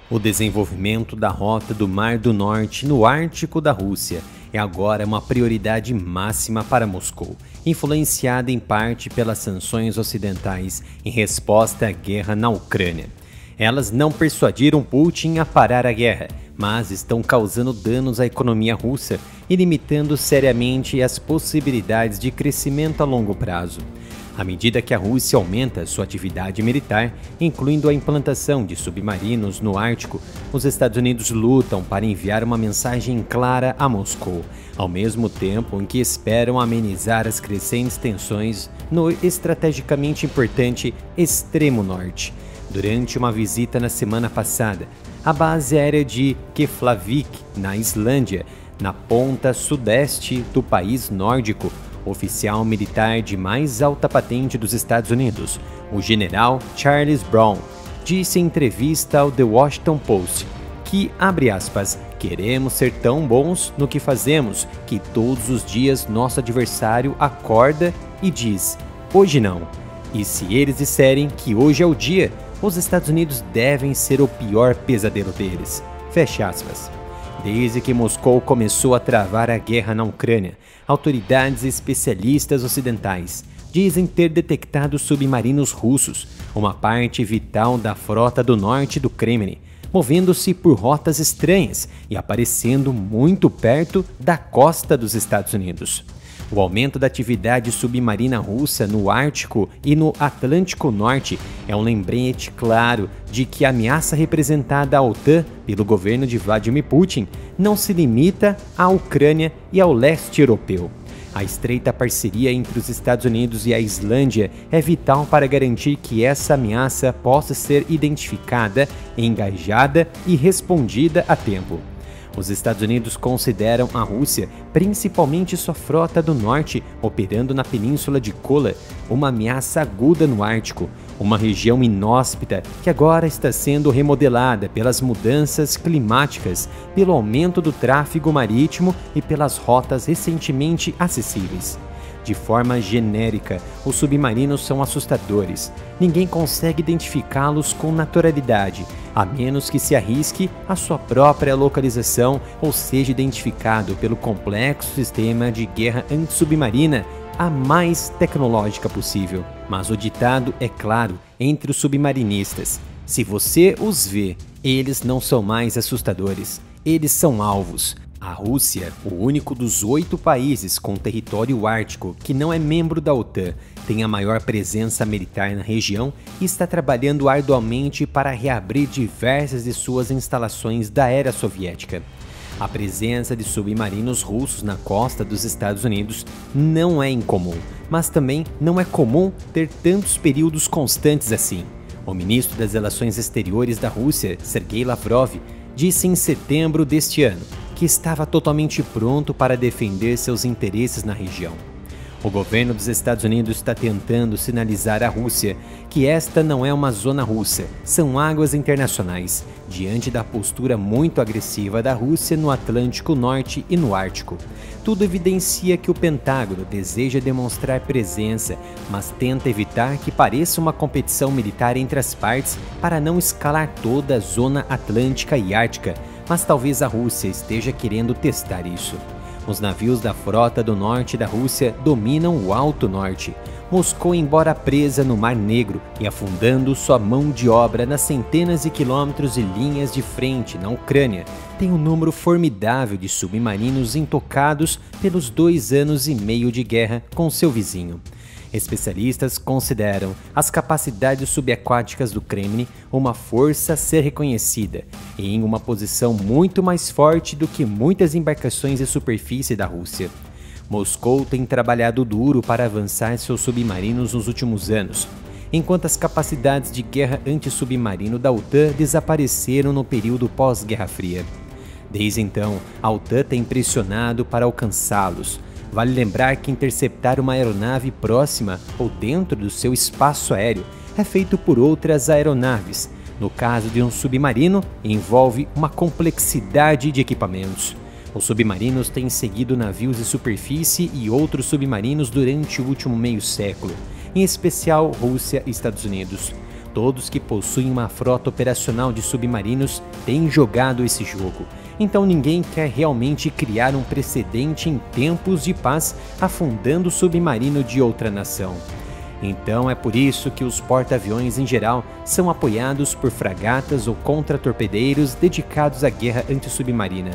O desenvolvimento da Rota do Mar do Norte no Ártico da Rússia é agora uma prioridade máxima para Moscou, influenciada em parte pelas sanções ocidentais em resposta à guerra na Ucrânia. Elas não persuadiram Putin a parar a guerra, mas estão causando danos à economia russa e limitando seriamente as possibilidades de crescimento a longo prazo. À medida que a Rússia aumenta sua atividade militar, incluindo a implantação de submarinos no Ártico, os Estados Unidos lutam para enviar uma mensagem clara a Moscou, ao mesmo tempo em que esperam amenizar as crescentes tensões no estrategicamente importante Extremo Norte. Durante uma visita na semana passada, a base aérea de Keflavik, na Islândia, na ponta sudeste do país nórdico, oficial militar de mais alta patente dos Estados Unidos, o general Charles Brown, disse em entrevista ao The Washington Post que, abre aspas, queremos ser tão bons no que fazemos que todos os dias nosso adversário acorda e diz, hoje não. E se eles disserem que hoje é o dia, os Estados Unidos devem ser o pior pesadelo deles. Fecha aspas. Desde que Moscou começou a travar a guerra na Ucrânia, autoridades e especialistas ocidentais dizem ter detectado submarinos russos, uma parte vital da frota do norte do Kremlin, movendo-se por rotas estranhas e aparecendo muito perto da costa dos Estados Unidos. O aumento da atividade submarina russa no Ártico e no Atlântico Norte é um lembrete claro de que a ameaça representada à OTAN pelo governo de Vladimir Putin não se limita à Ucrânia e ao leste europeu. A estreita parceria entre os Estados Unidos e a Islândia é vital para garantir que essa ameaça possa ser identificada, engajada e respondida a tempo. Os Estados Unidos consideram a Rússia, principalmente sua frota do norte, operando na península de Kola, uma ameaça aguda no Ártico, uma região inóspita que agora está sendo remodelada pelas mudanças climáticas, pelo aumento do tráfego marítimo e pelas rotas recentemente acessíveis. De forma genérica, os submarinos são assustadores. Ninguém consegue identificá-los com naturalidade, a menos que se arrisque a sua própria localização ou seja identificado pelo complexo sistema de guerra antissubmarina a mais tecnológica possível. Mas o ditado é claro entre os submarinistas: se você os vê, eles não são mais assustadores, eles são alvos. A Rússia, o único dos 8 países com território ártico que não é membro da OTAN, tem a maior presença militar na região e está trabalhando arduamente para reabrir diversas de suas instalações da era soviética. A presença de submarinos russos na costa dos Estados Unidos não é incomum, mas também não é comum ter tantos períodos constantes assim. O ministro das Relações Exteriores da Rússia, Sergei Lavrov, disse em setembro deste ano que estava totalmente pronto para defender seus interesses na região. O governo dos Estados Unidos está tentando sinalizar à Rússia que esta não é uma zona russa, são águas internacionais, diante da postura muito agressiva da Rússia no Atlântico Norte e no Ártico. Tudo evidencia que o Pentágono deseja demonstrar presença, mas tenta evitar que pareça uma competição militar entre as partes para não escalar toda a zona atlântica e ártica, mas talvez a Rússia esteja querendo testar isso. Os navios da frota do norte da Rússia dominam o Alto Norte. Moscou, embora presa no Mar Negro e afundando sua mão de obra nas centenas de quilômetros de linhas de frente na Ucrânia, tem um número formidável de submarinos intocados pelos 2 anos e meio de guerra com seu vizinho. Especialistas consideram as capacidades subaquáticas do Kremlin uma força a ser reconhecida e em uma posição muito mais forte do que muitas embarcações de superfície da Rússia. Moscou tem trabalhado duro para avançar seus submarinos nos últimos anos, enquanto as capacidades de guerra antissubmarino da OTAN desapareceram no período pós-Guerra Fria. Desde então, a OTAN tem pressionado para alcançá-los. Vale lembrar que interceptar uma aeronave próxima ou dentro do seu espaço aéreo é feito por outras aeronaves. No caso de um submarino, envolve uma complexidade de equipamentos. Os submarinos têm seguido navios de superfície e outros submarinos durante o último meio século, em especial Rússia e Estados Unidos. Todos que possuem uma frota operacional de submarinos têm jogado esse jogo. Então ninguém quer realmente criar um precedente em tempos de paz afundando o submarino de outra nação. Então é por isso que os porta-aviões em geral são apoiados por fragatas ou contra-torpedeiros dedicados à guerra antissubmarina.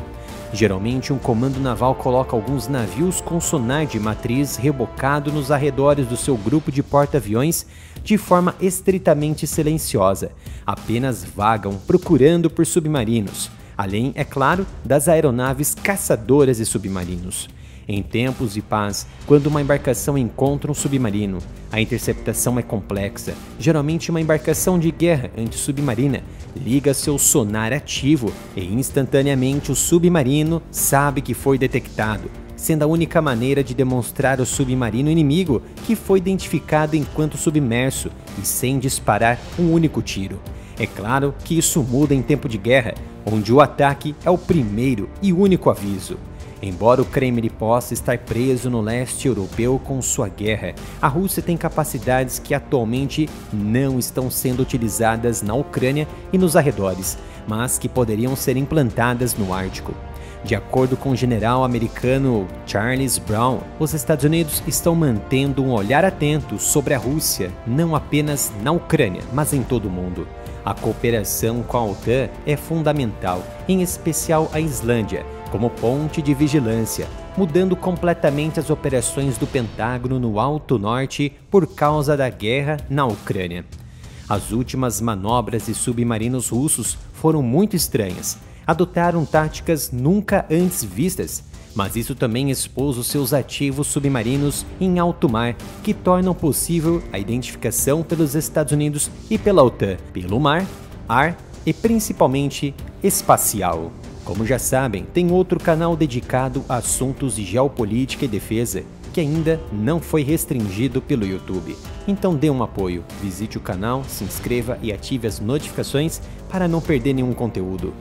Geralmente um comando naval coloca alguns navios com sonar de matriz rebocado nos arredores do seu grupo de porta-aviões de forma estritamente silenciosa, apenas vagam procurando por submarinos, além, é claro, das aeronaves caçadoras de submarinos. Em tempos de paz, quando uma embarcação encontra um submarino, a interceptação é complexa. Geralmente uma embarcação de guerra antissubmarina liga seu sonar ativo e instantaneamente o submarino sabe que foi detectado, sendo a única maneira de demonstrar ao submarino inimigo que foi identificado enquanto submerso e sem disparar um único tiro. É claro que isso muda em tempo de guerra, onde o ataque é o primeiro e único aviso. Embora o Kremlin possa estar preso no leste europeu com sua guerra, a Rússia tem capacidades que atualmente não estão sendo utilizadas na Ucrânia e nos arredores, mas que poderiam ser implantadas no Ártico. De acordo com o general americano Charles Brown, os Estados Unidos estão mantendo um olhar atento sobre a Rússia, não apenas na Ucrânia, mas em todo o mundo. A cooperação com a OTAN é fundamental, em especial a Islândia, como ponte de vigilância, mudando completamente as operações do Pentágono no Alto Norte por causa da guerra na Ucrânia. As últimas manobras de submarinos russos foram muito estranhas, adotaram táticas nunca antes vistas, mas isso também expôs os seus ativos submarinos em alto mar, que tornam possível a identificação pelos Estados Unidos e pela OTAN, pelo mar, ar e principalmente espacial. Como já sabem, tem outro canal dedicado a assuntos de geopolítica e defesa, que ainda não foi restringido pelo YouTube. Então dê um apoio, visite o canal, se inscreva e ative as notificações para não perder nenhum conteúdo.